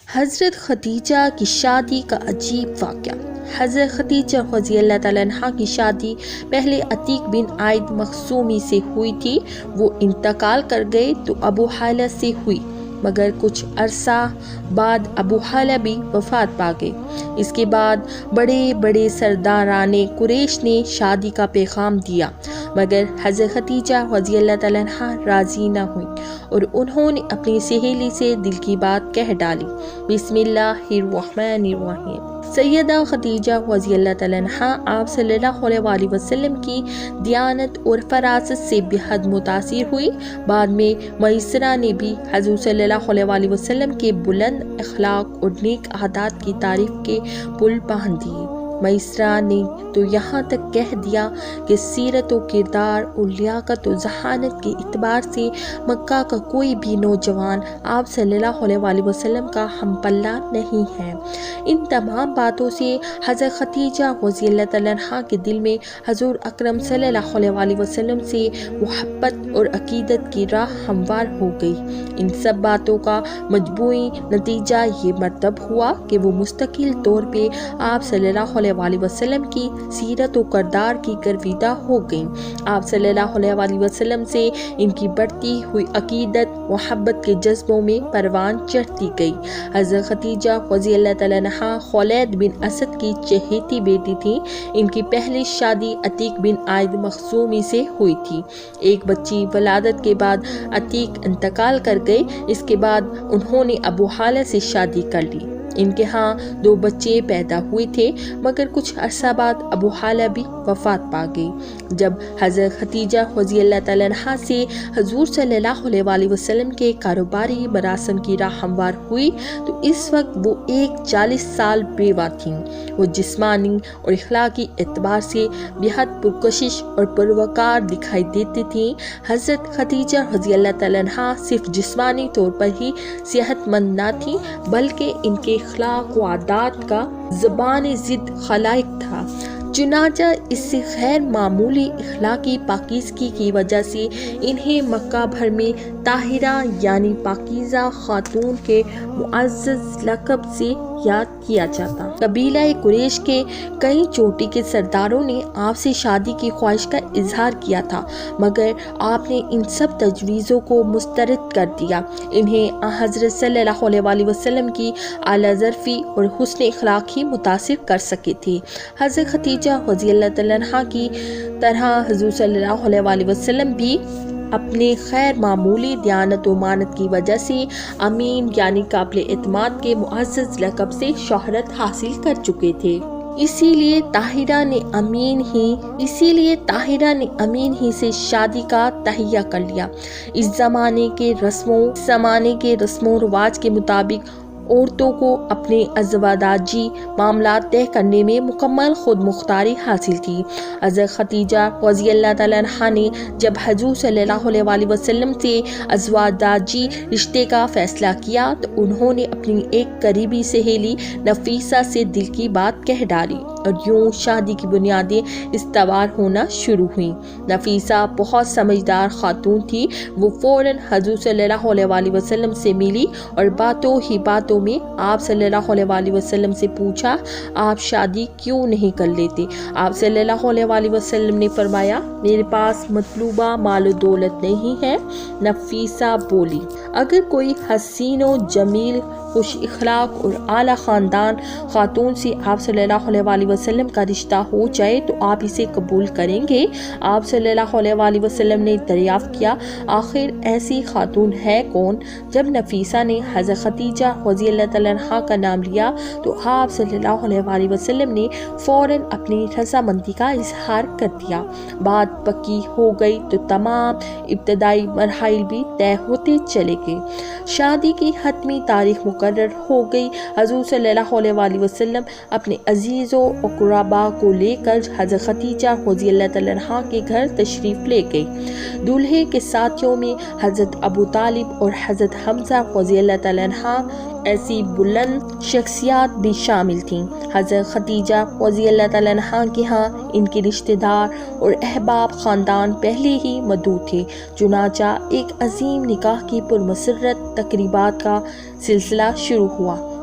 حضرت خدیجہ کی شادی کا عجیب واقعہ۔ حضرت خدیجہ رضی اللہ تعالیٰ عنہ کی شادی پہلے عتیق بن عائد مخزومی سے ہوئی تھی۔ وہ انتقال کر گئے تو ابو حالہ سے ہوئی، مگر کچھ عرصہ بعد ابو حالہ بھی وفات پا گئے۔ اس کے بعد بڑے بڑے سرداران قریش نے شادی کا پیغام دیا، مگر حضرت خدیجہ رضی اللہ تعالیٰ عنہ راضی نہ ہوئیں اور انہوں نے اپنی سہیلی سے دل کی بات کہہ ڈالی۔ بسم اللہ الرحمن الرحیم۔ سیدہ خدیجہ رضی اللہ تعالیٰ عنہ آپ صلی اللہ علیہ وسلم کی دیانت اور فراست سے بے حد متاثر ہوئی۔ بعد میں میسرہ نے بھی حضور صلی اللہ علیہ وسلم کے بلند اخلاق اور نیک عادات کی تعریف کے پل باندھ دیے۔ میسرہ نے تو یہاں تک کہہ دیا کہ سیرت و کردار اور لیاقت و ذہانت کے اعتبار سے مکہ کا کوئی بھی نوجوان آپ صلی اللہ علیہ وسلم کا ہم پلہ نہیں ہے۔ ان تمام باتوں سے حضرت خدیجہ رضی اللہ تعالیٰ عنہ کے دل میں حضور اکرم صلی اللہ علیہ وسلم سے محبت اور عقیدت کی راہ ہموار ہو گئی۔ ان سب باتوں کا مجموعی نتیجہ یہ مرتب ہوا کہ وہ مستقل طور پہ آپ صلی اللہ علیہ وسلم کی سیرت و کردار کی گرویدہ ہو گئیں۔ آپ صلی اللہ علیہ وسلم سے ان کی بڑھتی ہوئی عقیدت محبت کے جذبوں میں پروان چڑھتی گئی۔ حضرت خدیجہ رضی اللہ تعالیٰ عنہ خولید بن اسد کی چہیتی بیٹی تھی۔ ان کی پہلی شادی عتیق بن عائد مخزومی سے ہوئی تھی۔ ایک بچی ولادت کے بعد عتیق انتقال کر گئے۔ اس کے بعد انہوں نے ابو حالہ سے شادی کر لی۔ ان کے ہاں 2 بچے پیدا ہوئے تھے، مگر کچھ عرصہ بعد ابو حالہ بھی وفات پا گئی۔ جب حضرت خدیجہ رضی اللہ تعالیٰ عنہ سے حضور صلی اللہ علیہ وسلم کے کاروباری مراسم کی راہ ہموار ہوئی تو اس وقت وہ ایک 40 سال بیوہ تھیں۔ وہ جسمانی اور اخلاقی اعتبار سے بہت پرکشش اور پروقار دکھائی دیتی تھیں۔ حضرت خدیجہ رضی اللہ تعالیٰ عنہ صرف جسمانی طور پر ہی صحت مند نہ تھیں، بلکہ ان کے اخلاق و عادات کا زبان ضد خلائق تھا۔ چنانچہ اس سے غیر معمولی اخلاقی پاکیزگی کی وجہ سے انہیں مکہ بھر میں طاہرہ یعنی پاکیزہ خاتون کے معزز لقب سے یاد کیا جاتا۔ قبیلہ قریش کے کئی چوٹی کے سرداروں نے آپ سے شادی کی خواہش کا اظہار کیا تھا، مگر آپ نے ان سب تجویزوں کو مسترد کر دیا۔ انہیں حضرت صلی اللہ علیہ وسلم کی اعلیٰ ظرفی اور حسن اخلاق ہی متاثر کر سکے تھے۔ حضرت خدیجہ رضی اللہ تعالیٰ عنہ کی طرح حضور صلی اللہ علیہ وسلم بھی اپنے غیر معمولی دیانت و مانت کی وجہ سے امین یعنی قابل اعتماد کے معزز لقب سے شہرت حاصل کر چکے تھے۔ اسی لیے طاہرہ نے امین ہی سے شادی کا تہیہ کر لیا۔ اس زمانے کے رسم و رواج کے مطابق عورتوں کو اپنے ازدواجی معاملات طے کرنے میں مکمل خود مختاری حاصل تھی۔ حضرت خدیجہ رضی اللہ تعالیٰ عنہ نے جب حضور صلی اللہ علیہ وسلم سے ازدواجی رشتے کا فیصلہ کیا تو انہوں نے اپنی ایک قریبی سہیلی نفیسہ سے دل کی بات کہہ ڈالی اور یوں شادی کی بنیادیں استوار ہونا شروع ہوئیں۔ نفیسہ بہت سمجھدار خاتون تھی۔ وہ فوراً حضور صلی اللہ علیہ وسلم سے ملی اور باتوں ہی باتوں میں آپ صلی اللہ علیہ وسلم سے پوچھا، آپ شادی کیوں نہیں کر لیتے؟ آپ صلی اللہ علیہ وسلم نے فرمایا، میرے پاس مطلوبہ مال و دولت نہیں ہے۔ نفیسہ بولی، اگر کوئی حسین و جمیل خوش اخلاق اور اعلیٰ خاندان خاتون سے آپ صلی اللہ علیہ وسلم کا رشتہ ہو جائے تو آپ اسے قبول کریں گے؟ آپ صلی اللہ علیہ وسلم نے دریافت کیا، آخر ایسی خاتون ہے کون؟ جب نفیسہ نے حضرت خدیجہ رضی اللہ تعالیٰ عنہ کا نام لیا تو آپ صلی اللہ علیہ وسلم نے فوراً اپنی رضامندی کا اظہار کر دیا۔ بات پکی ہو گئی تو تمام ابتدائی مراحل بھی طے ہوتے چلے گئے۔ شادی کی حتمی تاریخ مقرر ہو گئی۔ حضور صلی اللہ علیہ وسلم اپنے عزیزوں و اقرباء کو لے کر حضرت خدیجہ رضی اللہ تعالیٰ عنہ کے گھر تشریف لے گئے۔ دولہے کے ساتھیوں میں حضرت ابو طالب اور حضرت حمزہ رضی اللہ تعالیٰ عنہ ایسی بلند شخصیات بھی شامل تھیں۔ حضرت خدیجہ رضی اللہ تعالیٰ عنہ کے ہاں ان کے رشتہ دار اور احباب خاندان پہلے ہی مدعو تھے، چنانچہ ایک عظیم نکاح کی پرمسرت تقریبات کا سلسلہ شروع ہوا۔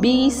20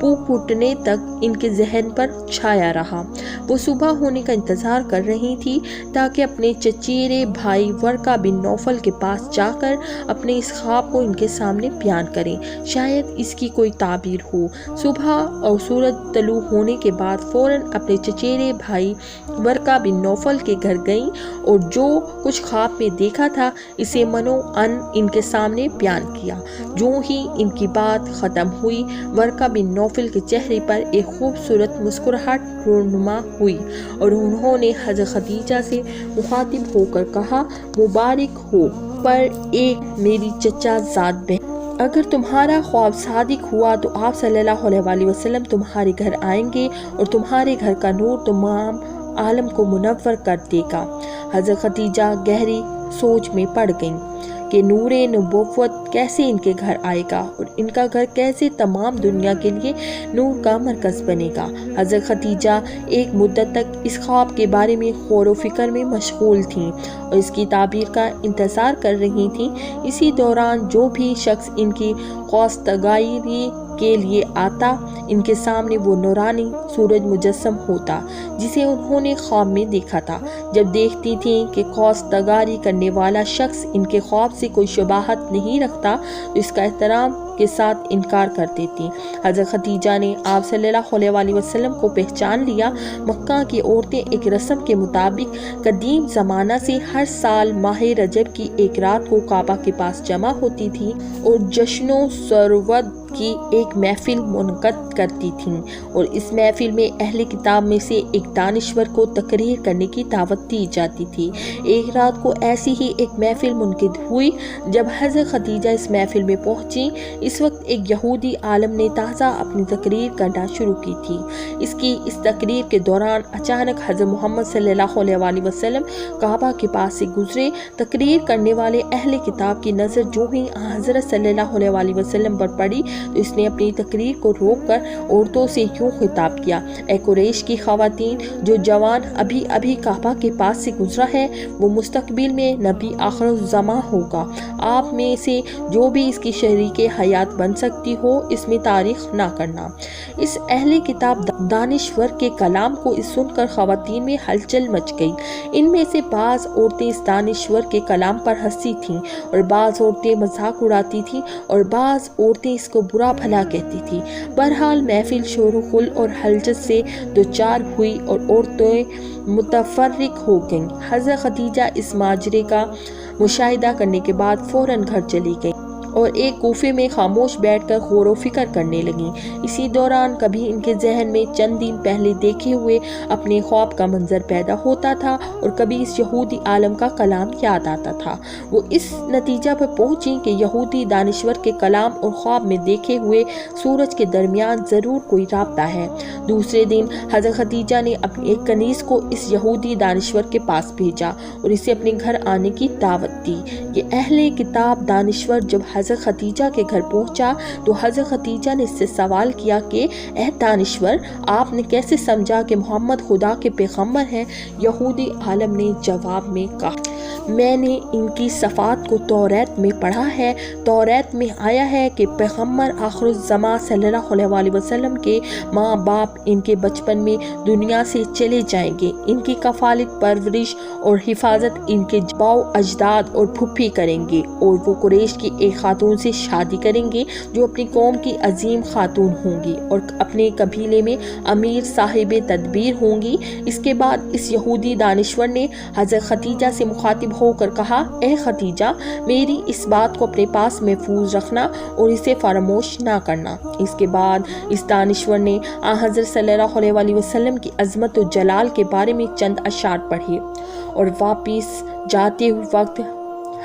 پھوٹنے تک ان کے ذہن پر چھایا رہا۔ وہ صبح ہونے کا انتظار کر رہی تھی تاکہ اپنے چچیرے بھائی ورقہ بن نوفل کے پاس جا کر اپنے اس خواب کو ان کے سامنے بیان کریں، شاید اس کی کوئی تعبیر ہو۔ صبح اور سورج طلوع ہونے کے بعد فوراً اپنے چچیرے بھائی ورقہ بن نوفل کے گھر گئیں اور جو کچھ خواب میں دیکھا تھا اسے منو ان ان کے سامنے بیان کیا۔ جو ہی ان کی بات ختم ہوئی، ورقہ بن نوفل کے چہرے پر ایک خوبصورت مسکراہٹ رونما ہوئی اور انہوں نے حضرت خدیجہ سے مخاطب ہو کر کہا، مبارک ہو پر ایک میری چچا زاد بہن، اگر تمہارا خواب صادق ہوا تو آپ صلی اللہ علیہ وسلم تمہارے گھر آئیں گے اور تمہارے گھر کا نور تمام عالم کو منور کر دے گا۔ حضرت خدیجہ گہری سوچ میں پڑ گئیں کہ نور نبوت کیسے ان کے گھر آئے گا اور ان کا گھر کیسے تمام دنیا کے لیے نور کا مرکز بنے گا۔ حضرت خدیجہ ایک مدت تک اس خواب کے بارے میں غور و فکر میں مشغول تھیں اور اس کی تعبیر کا انتظار کر رہی تھیں۔ اسی دوران جو بھی شخص ان کی خواستگاری کے لیے آتا، ان کے سامنے وہ نورانی سورج مجسم ہوتا جسے انہوں نے خواب میں دیکھا تھا۔ جب دیکھتی تھیں کہ خواستگاری کرنے والا شخص ان کے خواب سے کوئی شباہت نہیں رکھتا تو اس کا احترام کے ساتھ انکار کر دیتی۔ حضرت خدیجہ نے آپ صلی اللہ علیہ وسلم کو پہچان لیا۔ مکہ کی عورتیں ایک رسم کے مطابق قدیم زمانہ سے ہر سال ماہ رجب کی ایک رات کو کعبہ کے پاس جمع ہوتی تھیں اور جشن و سرود کی ایک محفل منعقد کرتی تھیں اور اس محفل میں اہل کتاب میں سے ایک دانشور کو تقریر کرنے کی دعوت دی جاتی تھی۔ ایک رات کو ایسی ہی ایک محفل منعقد ہوئی۔ جب حضرت خدیجہ اس محفل میں پہنچی، اس وقت ایک یہودی عالم نے تازہ اپنی تقریر کرنا شروع کی تھی۔ اس تقریر کے دوران اچانک حضرت محمد صلی اللہ علیہ وسلم کعبہ کے پاس سے گزرے۔ تقریر کرنے والے اہل کتاب کی نظر جو ہی حضرت صلی اللہ علیہ وسلم پر پڑی تو اس نے اپنی تقریر کو روک کر عورتوں سے یوں خطاب کیا، اے قریش کی خواتین، جو جوان ابھی ابھی کعبہ کے پاس سے گزرا ہے وہ مستقبل میں نبی آخر الزماں ہوگا۔ آپ میں سے جو بھی اس کی شریک حیات بن سکتی ہو اس میں تاریخ نہ کرنا۔ اس اہل کتاب دانشور کے کلام کو سن کر خواتین میں ہلچل مچ گئی۔ ان میں سے بعض عورتیں اس دانشور کے کلام پر ہنستی تھیں اور بعض عورتیں مذاق اڑاتی تھیں اور بعض عورتیں اس کو برا بھلا کہتی تھی۔ بہرحال محفل شور و غل اور ہلچل سے دوچار ہوئی اور عورتیں متفرق ہو گئیں۔ حضرت خدیجہ اس ماجرے کا مشاہدہ کرنے کے بعد فوراً گھر چلی گئیں اور ایک کوفے میں خاموش بیٹھ کر غور و فکر کرنے لگیں۔ اسی دوران کبھی ان کے ذہن میں چند دن پہلے دیکھے ہوئے اپنے خواب کا منظر پیدا ہوتا تھا اور کبھی اس یہودی عالم کا کلام یاد آتا تھا۔ وہ اس نتیجہ پر پہنچی کہ یہودی دانشور کے کلام اور خواب میں دیکھے ہوئے سورج کے درمیان ضرور کوئی رابطہ ہے۔ دوسرے دن حضرت خدیجہ نے اپنی ایک کنیز کو اس یہودی دانشور کے پاس بھیجا اور اسے اپنے گھر آنے کی دعوت دی۔ یہ اہل کتاب دانشور جب حضرت خدیجہ کے گھر پہنچا تو حضرت خدیجہ نے اس سے سوال کیا کہ اے دانشور، آپ نے کیسے سمجھا کہ محمد خدا کے پیغمبر ہیں؟ یہودی عالم نے جواب میں کہا، میں نے ان کی صفات کو توریت میں پڑھا ہے۔ توریت میں آیا ہے کہ پیغمبر آخر الزماں صلی اللہ علیہ وسلم کے ماں باپ ان کے بچپن میں دنیا سے چلے جائیں گے۔ ان کی کفالت پرورش اور حفاظت ان کے باؤ اجداد اور پھوپھی کریں گے اور وہ قریش کی ایک خاتون سے شادی کریں گے جو اپنی قوم کی عظیم خاتون ہوں گی اور اپنے قبیلے میں امیر صاحب تدبیر ہوں گی۔ اس کے بعد اس یہودی دانشور نے حضرت خدیجہ سے مخاطب ہو کر کہا، اے خدیجہ، میری اس بات کو اپنے پاس محفوظ رکھنا اور اسے فراموش نہ کرنا۔ اس کے بعد اس دانشور نے حضرت صلی اللہ علیہ وسلم کی عظمت و جلال کے بارے میں چند اشعار پڑھے اور واپس جاتے وقت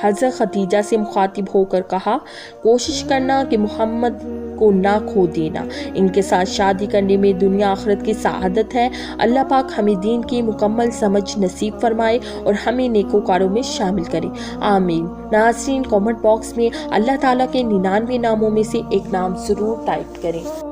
حضرت خدیجہ سے مخاطب ہو کر کہا، کوشش کرنا کہ محمد کو نہ کھو دینا، ان کے ساتھ شادی کرنے میں دنیا آخرت کی سعادت ہے۔ اللہ پاک ہمیں دین کی مکمل سمجھ نصیب فرمائے اور ہمیں نیکوکاروں میں شامل کرے، آمین۔ ناظرین، کامنٹ باکس میں اللہ تعالیٰ کے 99 ناموں میں سے ایک نام ضرور ٹائپ کریں۔